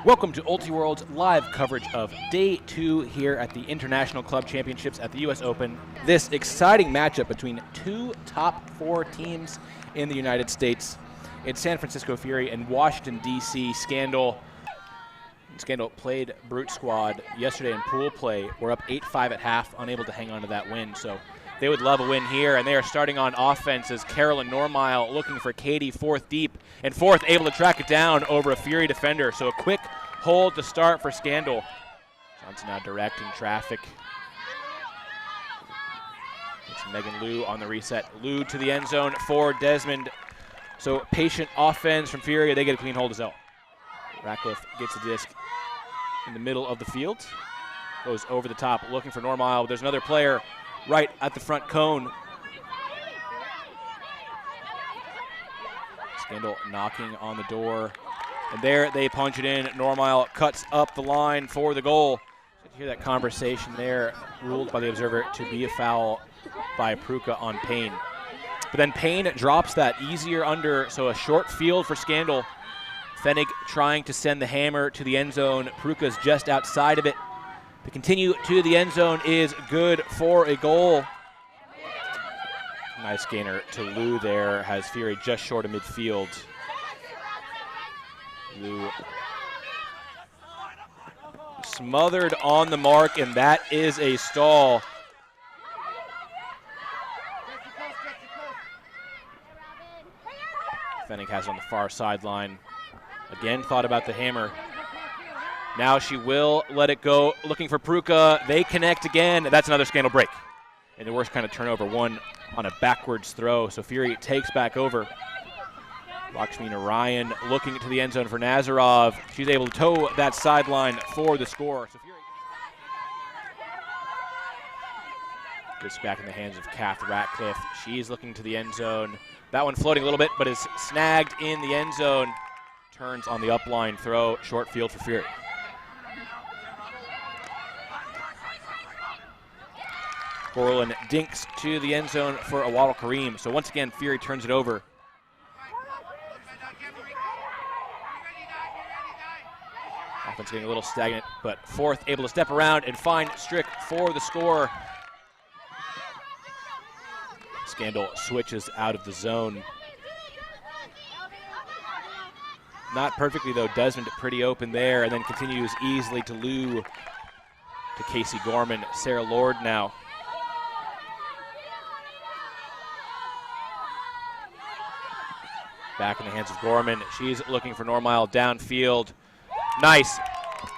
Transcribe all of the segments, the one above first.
Welcome to UltiWorld's live coverage of Day 2 here at the International Club Championships at the U.S. Open. This exciting matchup between two top 4 teams in the United States. It's San Francisco Fury and Washington, D.C. Scandal. Scandal played Brute Squad yesterday in pool play. We're up 8-5 at half, unable to hang on to that win. So they would love a win here, and they are starting on offense as Carolyn Normile looking for Katie fourth deep, and fourth able to track it down over a Fury defender. So a quick hold to start for Scandal. Johnson now directing traffic. It's Megan Liu on the reset. Liu to the end zone for Desmond. So patient offense from Fury. They get a clean hold as well. Ratcliffe gets the disc in the middle of the field. Goes over the top looking for Normile. There's another player right at the front cone. Scandal knocking on the door. And there they punch it in. Normile cuts up the line for the goal. You hear that conversation there, ruled by the observer to be a foul by Pruka on Payne. But then Payne drops that easier under, so a short field for Scandal. Fenig trying to send the hammer to the end zone. Pruka's just outside of it. The continue to the end zone is good for a goal. Nice gainer to Liu there, has Fury just short of midfield. Liu smothered on the mark, and that is a stall. Fenig has it on the far sideline. Again, thought about the hammer. Now she will let it go, looking for Pruka. They connect again. That's another Scandal break. And the worst kind of turnover, one on a backwards throw. So Fury takes back over. Lakshmi Narayan looking to the end zone for Nazarov. She's able to toe that sideline for the score. So Fury gets back in the hands of Kath Ratcliffe. She's looking to the end zone. That one floating a little bit, but is snagged in the end zone. Turns on the upline throw, short field for Fury. Borland dinks to the end zone for Awal Kareem. So once again, Fury turns it over. Offense getting a little stagnant, but fourth able to step around and find Strick for the score. Scandal switches out of the zone. Not perfectly though, Desmond pretty open there, and then continues easily to Liu, to Casey Gorman. Sarah Lord now. Back in the hands of Gorman. She's looking for Normile downfield. Nice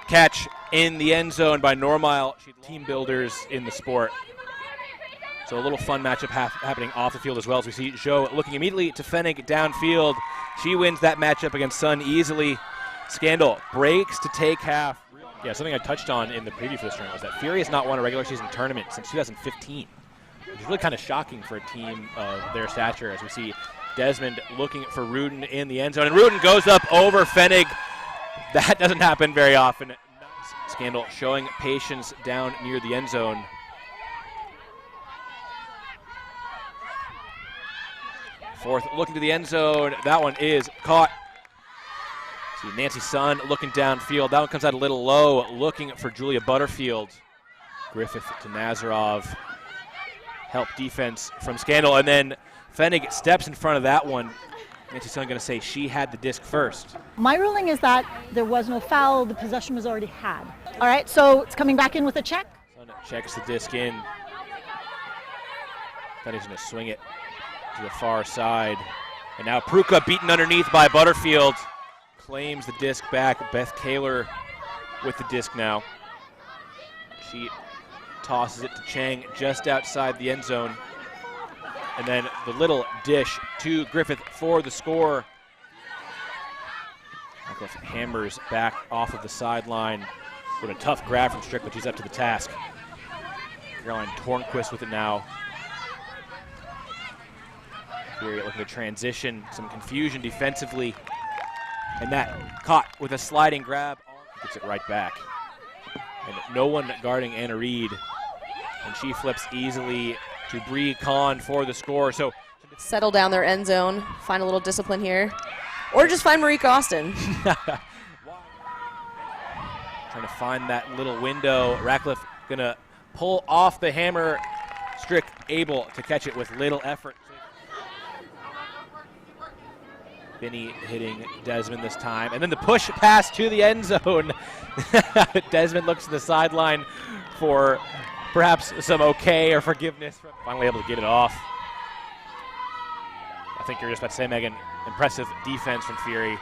catch in the end zone by Normile. Team builders in the sport. So a little fun matchup happening off the field as well, as we see Zhou looking immediately to Fenig downfield. She wins that matchup against Sun easily. Scandal breaks to take half. Yeah, something I touched on in the preview for this tournament was that Fury has not won a regular season tournament since 2015. Which is really kind of shocking for a team of their stature, as we see Desmond looking for Rudin in the end zone. And Rudin goes up over Fenig. That doesn't happen very often. Scandal showing patience down near the end zone. Fourth looking to the end zone. That one is caught. See Nancy Sun looking downfield. That one comes out a little low, looking for Julia Butterfield. Griffith to Nazarov. Help defense from Scandal. And then Fenig steps in front of that one. Nancy Sun going to say she had the disc first. My ruling is that there was no foul. The possession was already had. All right, so it's coming back in with a check. Sun checks the disc in. Fenig's going to swing it to the far side. And now Pruka beaten underneath by Butterfield. Claims the disc back. Beth Kaler with the disc now. She tosses it to Chang just outside the end zone. And then the little dish to Griffith for the score. Griffith hammers back off of the sideline with a tough grab from Strick, but she's up to the task. Caroline Tornquist with it now. Fury looking to transition, some confusion defensively. And that caught with a sliding grab. Gets it right back. And no one guarding Anna Reed. And she flips easily to Bree Kahn for the score. So settle down their end zone, find a little discipline here, or just find Marique Austin. trying to find that little window. Ratcliffe gonna pull off the hammer. Strick able to catch it with little effort. Finney hitting Desmond this time. And then the push pass to the end zone. Desmond looks to the sideline for perhaps some okay or forgiveness. Finally able to get it off. I think you're just about to say, Megan, impressive defense from Fury.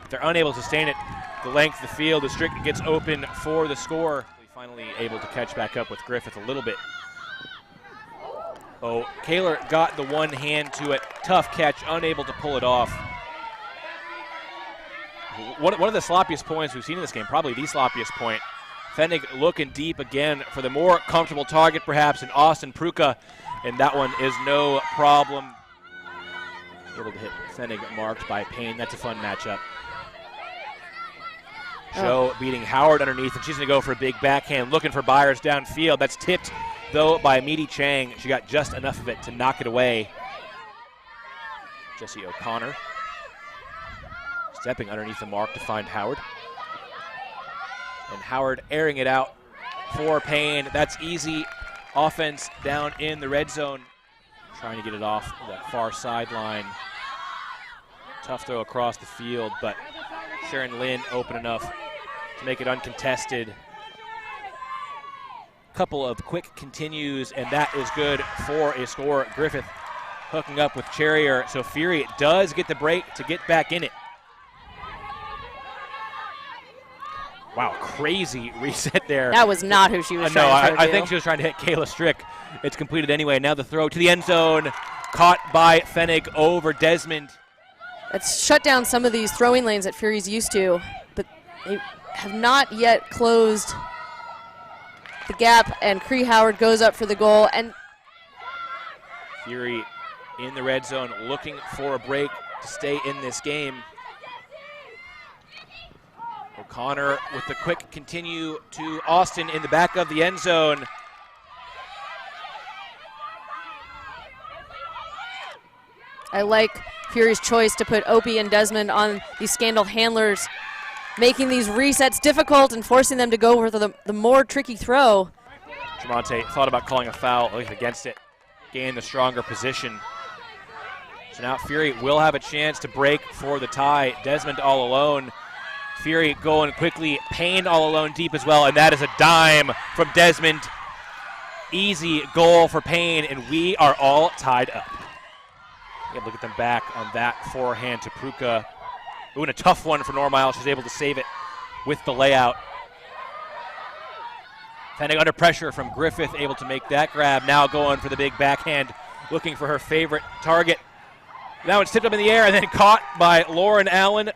If they're unable to sustain it the length of the field, the Strick gets open for the score. Finally able to catch back up with Griffith a little bit. Oh, Kaler got the one hand to it. Tough catch, unable to pull it off. One of the sloppiest points we've seen in this game, probably the sloppiest point. Fenig looking deep again for the more comfortable target perhaps in Austin Pruka, and that one is no problem. Able to hit Fenig marked by Payne. That's a fun matchup. Joe beating Howard underneath, and she's going to go for a big backhand, looking for Byers downfield. That's tipped, though, by Meaty Chang. She got just enough of it to knock it away. Jesse O'Connor stepping underneath the mark to find Howard. And Howard airing it out for Payne. That's easy offense down in the red zone. Trying to get it off the far sideline. Tough throw across the field, but Sharon Lynn open enough to make it uncontested. Couple of quick continues, and that is good for a score. Griffith hooking up with Cherrier, so Fury does get the break to get back in it. Wow, crazy reset there. That was not who she was trying to throw I think she was trying to hit Kayla Strick. It's completed anyway. Now the throw to the end zone, caught by Fenig over Desmond. It's shut down some of these throwing lanes that Fury's used to, but they have not yet closed the gap, and Cree Howard goes up for the goal. And Fury in the red zone looking for a break to stay in this game. O'Connor with the quick continue to Austin in the back of the end zone. I like Fury's choice to put Opie and Desmond on these Scandal handlers, making these resets difficult and forcing them to go for the more tricky throw. Tremonte thought about calling a foul against it, gained the stronger position. So now Fury will have a chance to break for the tie. Desmond all alone. Fury going quickly, Payne all alone deep as well, and that is a dime from Desmond. Easy goal for Payne, and we are all tied up. Able to get them back on that forehand to Pruka. Ooh, and a tough one for Normile. She's able to save it with the layout. Fenig under pressure from Griffith, able to make that grab. Now going for the big backhand, looking for her favorite target. That one's tipped up in the air and then caught by Lauren Allen.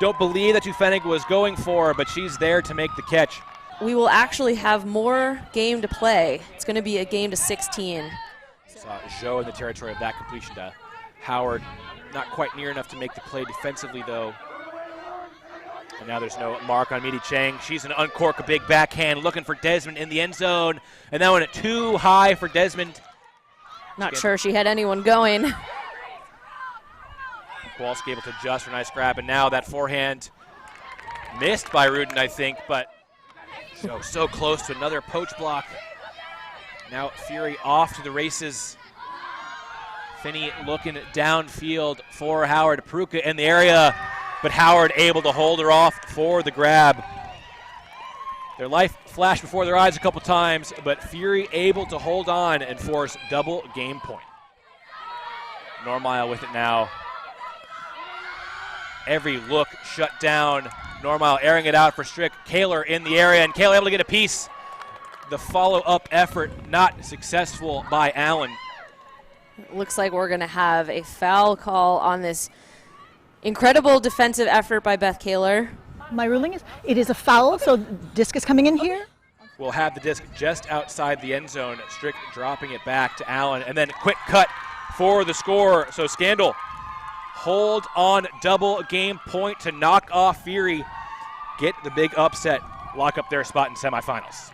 Don't believe that's who Fenig was going for, but she's there to make the catch. We will actually have more game to play. It's going to be a game to 16. Saw Joe in the territory of that completion to Howard. Not quite near enough to make the play defensively, though. And now there's no mark on Meaty Chang. She's going to uncork a big backhand, looking for Desmond in the end zone. And that one too high for Desmond. Not sure she had anyone going. Kowalski able to adjust for a nice grab, and now that forehand missed by Rudin, I think, but so close to another poach block. Now Fury off to the races. Finney looking downfield for Howard. Pruka in the area, but Howard able to hold her off for the grab. Their life flashed before their eyes a couple times, but Fury able to hold on and force double game point. Normile with it now. Every look shut down. Normile airing it out for Strick. Kaler in the area, and Kaler able to get a piece. The follow-up effort not successful by Allen. Looks like we're going to have a foul call on this incredible defensive effort by Beth Kaler. My ruling is it is a foul, so disc is coming in here. We'll have the disc just outside the end zone. Strick dropping it back to Allen, and then quick cut for the score. So Scandal hold on double game point to knock off Fury, get the big upset, lock up their spot in semifinals.